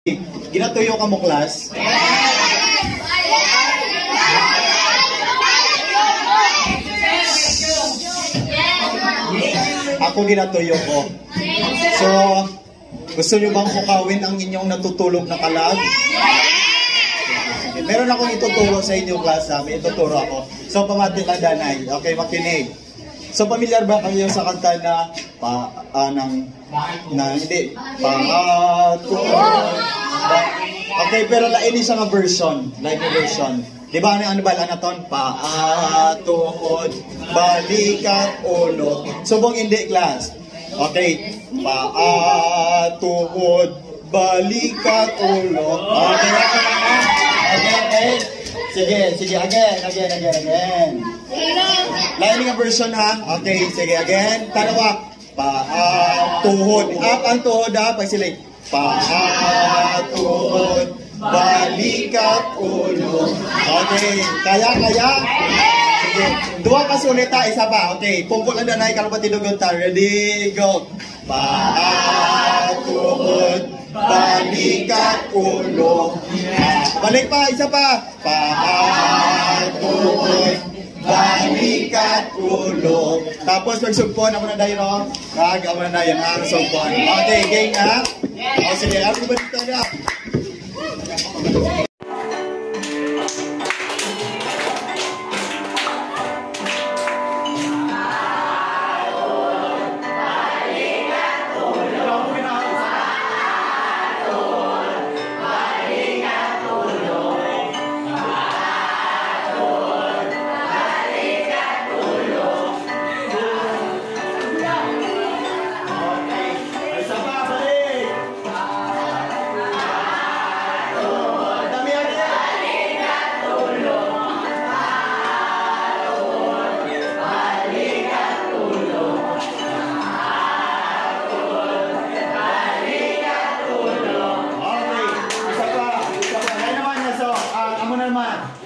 Ginatuyo ka mo, class? Ako ginatuyo ko. So, gusto nyo bang pukawin ang inyong natutulog na kalag? Okay. Meron akong ituturo sa inyo, class. May ituturo ako. So, pamati lang, Danay. Okay, makinig. So, familiar ba kayo sa kanta na hindi. Okay, pero lain siya nga version. Live version. Di ba ano ba naton? Paatuhod, balikat, ulo. Subong hindi, class. Okay. Paatuhod, balikat, ulo. Okay. Okay. Sige. Again. Lain nga version, ha? Okay, sige, again. Tanawa. Paatuhod. Up ang tuhod, ha? Pagsilig. Paatuhod, balikat, ulo. Okay, kaya? Sige, dua pa sulita, isa pa. Okay, pungkol na danay, kalapatidugon ta. Ready, go. Paatuhod, balikat, ulo. Balik pa, isa pa. Paatuhod, balikat, ulo. Tapos magsugpon, ako na dayo, no? Ako na dayo, ang sugpon. Okay, gang, ha? O, sige, everybody stand up.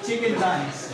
Chicken dance.